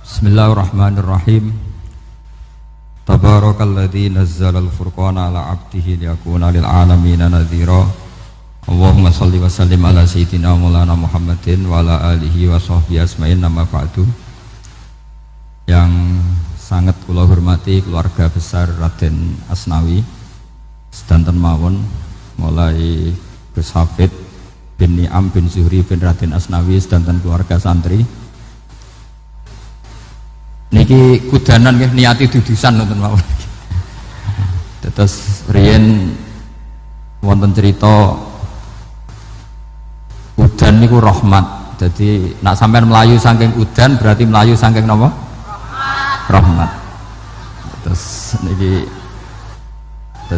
Bismillahirrahmanirrahim. Tabarakalladzi nazzalal furqana ala 'abdihi liyakuna lil 'alamina nadhira. Allahumma shalli wa sallim ala sayyidina Maulana Muhammadin wa ala alihi wa sahbihi asma'in, nama ba'du. Yang sangat kula hormati keluarga besar Raden Asnawi sedanten mawon, mulai Gus Hafid bin Ni'am bin Zuhri bin Raden Asnawi sedanten keluarga santri. Niki kudanan nggih niati dudusan nonton mawon. Terus riyen wonten cerita udan niku rahmat. Jadi nak sampean melayu saking udan berarti melayu saking napa? Rahmat. Terus niki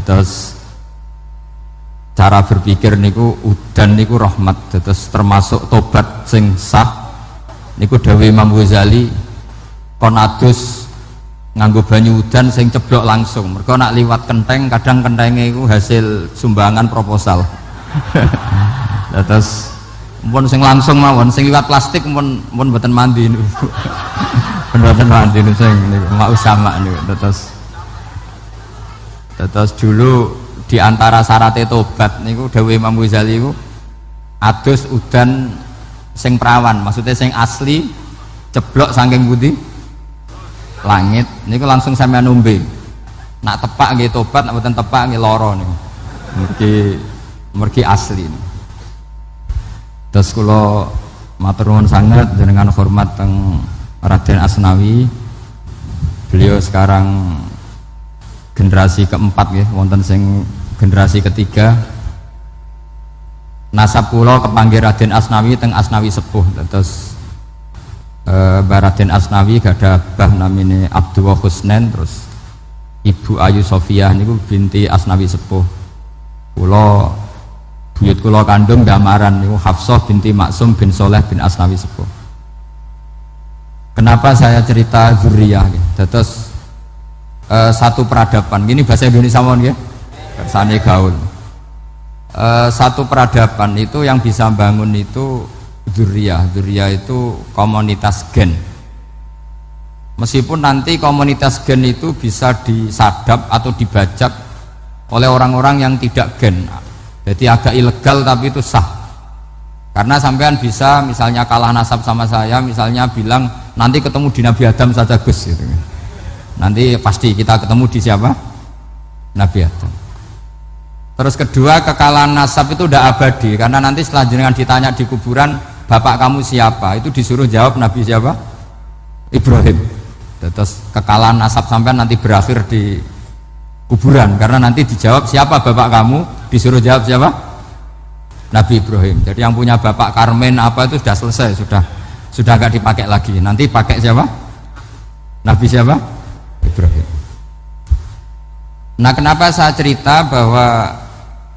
terus cara berpikir niku udan niku rahmat. Terus termasuk tobat sing sah niku dawuh Imam Ghazali, kon adus nganggo banyu udan sing ceblok langsung. Mergo nak liwat kenteng kadang kentenge iku hasil sumbangan proposal. Terus mun sing langsung mawon, sing liwat plastik mun mboten mandi niku. Mboten mandi niku sing niku mau sama niku. Terus dulu di antara syarat tobat niku dawuh Imam Ghazali iku adus udan sing perawan, maksudnya sing asli ceblok saking pundi? Langit niku langsung sampean nombe. Nak tepak nggih tobat, nak mboten tepak nggih lara niku. Mergi asli. Terus kula matur nuwun sangat jenengan hormat teng Raden Asnawi. Beliau sekarang generasi keempat nggih, wonten sing generasi ketiga. Nasab kula kepanggih Raden Asnawi teng Asnawi sepuh. Terus Raden Asnawi gada bah namine Abdullah Husnen, terus Ibu Ayu Sofiyah niku binti Asnawi sepuh. Kula buyut kula kandung damaran niku Hafsah binti Maksum bin Soleh bin Asnawi sepuh. Kenapa saya cerita zuriyah gitu? Terus satu peradaban, ini bahasa Indonesia mohon nggih. Kersane gaul. Satu peradaban itu yang bisa bangun itu Dzurriyah itu komunitas gen. Meskipun nanti komunitas gen itu bisa disadap atau dibajak oleh orang-orang yang tidak gen, jadi agak ilegal tapi itu sah. Karena sampean bisa misalnya kalah nasab sama saya, misalnya bilang nanti ketemu di Nabi Adam saja Gus gitu. Nanti pasti kita ketemu di siapa? Nabi Adam. Terus kedua, kekalahan nasab itu udah abadi, karena nanti setelah jenengan ditanya di kuburan, bapak kamu siapa? Itu disuruh jawab Nabi siapa? Ibrahim. Terus kekalahan nasab sampean nanti berakhir di kuburan, karena nanti dijawab siapa bapak kamu, disuruh jawab siapa? Nabi Ibrahim. Jadi yang punya bapak Karmen apa itu sudah selesai, sudah nggak dipakai lagi. Nanti pakai siapa? Nabi siapa? Ibrahim. Nah, kenapa saya cerita bahwa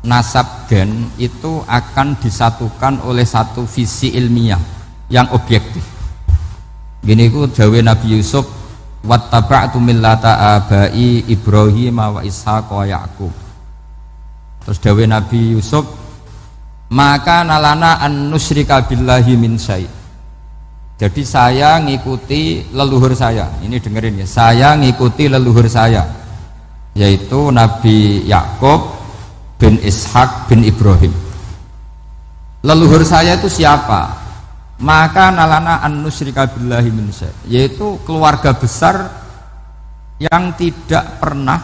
nasab gen itu akan disatukan oleh satu visi ilmiah yang objektif. Gini ku dawuh Nabi Yusuf, wattaba'tu millata abai Ibrahim wa Ishaq wa Yaqub. Terus dawuh Nabi Yusuf, maka nalana an nusyrika billahi min syai'. Jadi saya ngikuti leluhur saya. Ini dengerin ya, saya ngikuti leluhur saya, yaitu Nabi Yakub bin Ishak bin Ibrahim. Leluhur saya itu siapa? Maka nalana an nusyrika billahi min syai', yaitu keluarga besar yang tidak pernah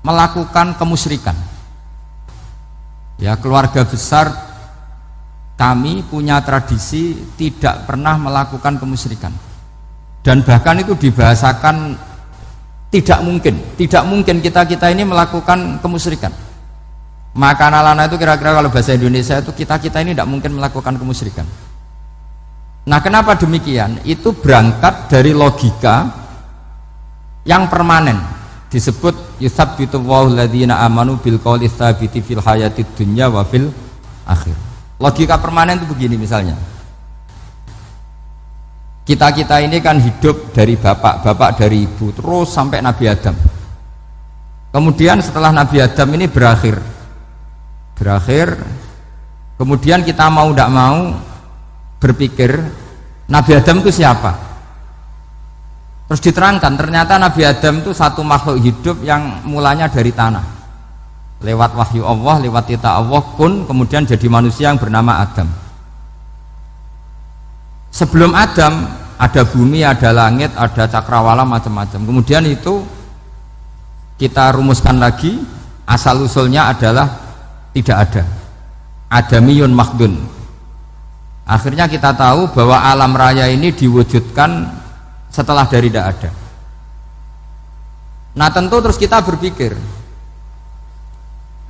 melakukan kemusyrikan. Ya, keluarga besar kami punya tradisi tidak pernah melakukan kemusyrikan. Dan bahkan itu dibahasakan tidak mungkin kita ini melakukan kemusyrikan. Maka nalana itu kira-kira kalau bahasa Indonesia itu kita ini tidak mungkin melakukan kemusyrikan. Nah, kenapa demikian? Itu berangkat dari logika yang permanen, disebut yusabbitu Allahu alladzina amanu bil qouli tsabiti fil hayatid dunya wa fil akhir. Logika permanen itu begini, misalnya kita ini kan hidup dari bapak dari ibu terus sampai Nabi Adam. Kemudian setelah Nabi Adam ini berakhir, kemudian kita mau tidak mau berpikir Nabi Adam itu siapa? Terus diterangkan ternyata Nabi Adam itu satu makhluk hidup yang mulanya dari tanah, lewat wahyu Allah, lewat titah Allah kun, kemudian jadi manusia yang bernama Adam. Sebelum Adam ada bumi, ada langit, ada cakrawala, macam-macam. Kemudian itu kita rumuskan lagi, asal usulnya adalah tidak ada, adamiyun makhdun. Akhirnya kita tahu bahwa alam raya ini diwujudkan setelah dari tidak ada. Nah tentu terus kita berpikir,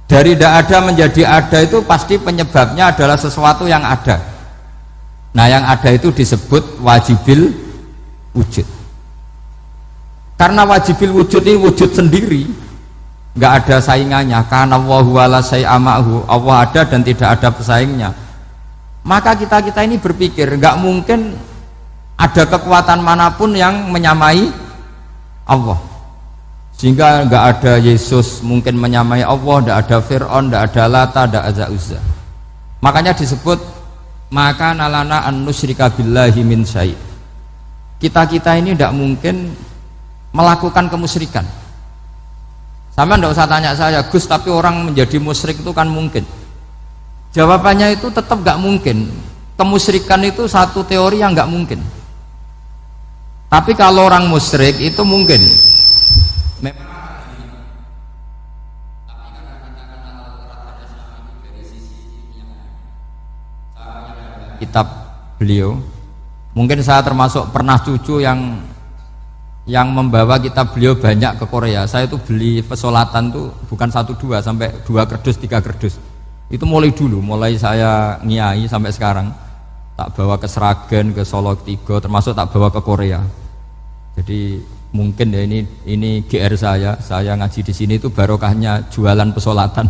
dari tidak ada menjadi ada itu pasti penyebabnya adalah sesuatu yang ada. Nah yang ada itu disebut wajibil wujud. Karena wajibil wujud ini wujud sendiri, nggak ada saingannya. Karena Allahu wala syai'amahu, Allah ada dan tidak ada pesaingnya. Maka kita ini berpikir nggak mungkin ada kekuatan manapun yang menyamai Allah, sehingga nggak ada Yesus mungkin menyamai Allah, nggak ada Fir'aun, nggak ada Lata, nggak ada Uzza. Makanya disebut maka nalana an nusyrika billahi min syai'. Kita ini tidak mungkin melakukan kemusyrikan. Sama nggak usah tanya saya, Gus, tapi orang menjadi musyrik itu kan mungkin. Jawabannya itu tetap nggak mungkin. Kemusyrikan itu satu teori yang nggak mungkin. Tapi kalau orang musyrik itu mungkin. Kitab beliau, mungkin saya termasuk pernah cucu yang membawa kitab beliau banyak ke Korea. Saya itu beli pesolatan tuh bukan 1 2 sampai 2 kerdus 3 kerdus. Itu mulai dulu, mulai saya ngiai sampai sekarang. Tak bawa ke Sragen, ke Solo 3, termasuk tak bawa ke Korea. Jadi mungkin ya ini GR saya ngaji di sini itu barokahnya jualan pesolatan.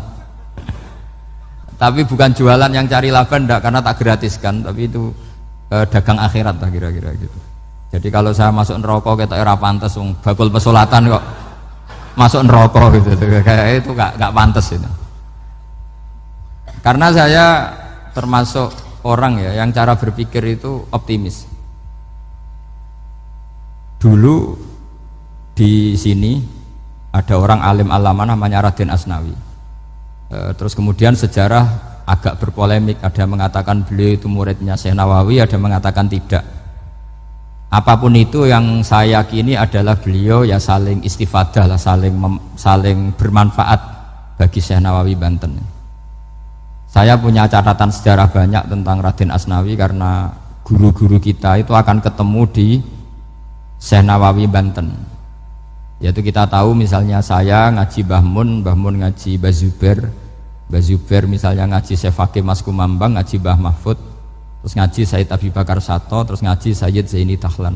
Tapi bukan jualan yang cari laba enggak, karena tak gratiskan, tapi itu dagang akhirat lah kira-kira gitu. Jadi kalau saya masuk neraka kita era pantas, bakul pesolatan kok masuk neraka gitu, kayak itu nggak pantas itu. Karena saya termasuk orang ya yang cara berpikir itu optimis. Dulu di sini ada orang alim alama namanya Raden Asnawi. Terus kemudian sejarah agak berpolemik, ada yang mengatakan beliau itu muridnya Syekh Nawawi, ada yang mengatakan tidak. Apapun itu yang saya yakini adalah beliau ya saling istifadah lah, saling bermanfaat bagi Syekh Nawawi Banten. Saya punya catatan sejarah banyak tentang Raden Asnawi karena guru-guru kita itu akan ketemu di Syekh Nawawi Banten. Yaitu kita tahu misalnya saya ngaji Mbah Mun ngaji Mbah Zubair misalnya ngaji Syekh Fakih Mas Kumambang, ngaji Mbah Mahfud, terus ngaji Said Abi Bakar Sato, terus ngaji Sayyid Zaini Dahlan.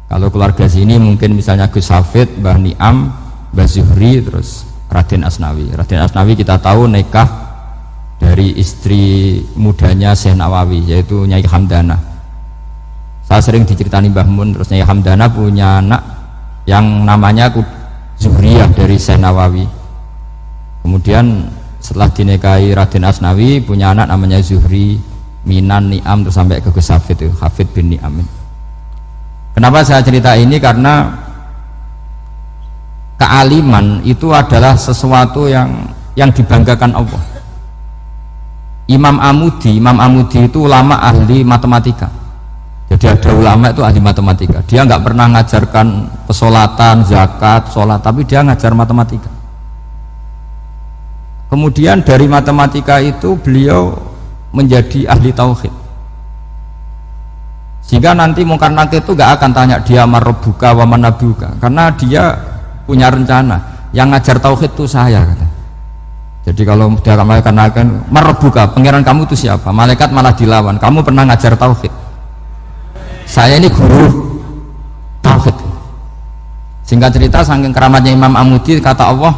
Kalau keluarga sini mungkin misalnya Gus Hafid, Mbah Niam, Mbah Zuhri, terus Raden Asnawi. Raden Asnawi kita tahu nikah dari istri mudanya Syekh Nawawi, yaitu Nyai Hamdana. Saya sering diceritani Mbah Mun, terus Nyai Hamdana punya anak yang namanya Zuhriyah dari Syekh Nawawi. Kemudian setelah dinikahi Raden Asnawi punya anak namanya Zuhri, Minan, Niam, terus sampai ke Gus Hafid itu, Hafid bin Niam. Kenapa saya cerita ini? Karena kealiman itu adalah sesuatu yang dibanggakan Allah. Imam Amudi itu ulama ahli matematika. Jadi ada ulama itu ahli matematika. Dia nggak pernah ngajarkan pesolatan, zakat, sholat, tapi dia ngajar matematika. Kemudian dari matematika itu beliau menjadi ahli tauhid. Sehingga nanti Munkar Nakir itu nggak akan tanya dia marabbuka wa manabuka, karena dia punya rencana. Yang ngajar tauhid itu saya, kata. Jadi kalau dia akan marabbuka, pangeran kamu itu siapa? Malaikat malah dilawan. Kamu pernah ngajar tauhid? Saya ini guru tauhid. Singkat cerita, saking keramatnya Imam Amudi, kata Allah,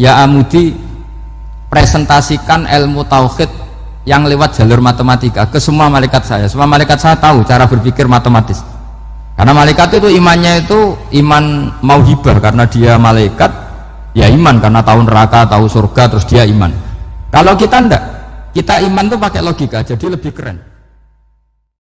ya Amudi, presentasikan ilmu tauhid yang lewat jalur matematika ke semua malaikat saya. Semua malaikat saya tahu cara berpikir matematis. Karena malaikat itu imannya itu iman mauhibah, karena dia malaikat ya iman karena tahu neraka, tahu surga, terus dia iman. Kalau kita enggak, kita iman tuh pakai logika, jadi lebih keren.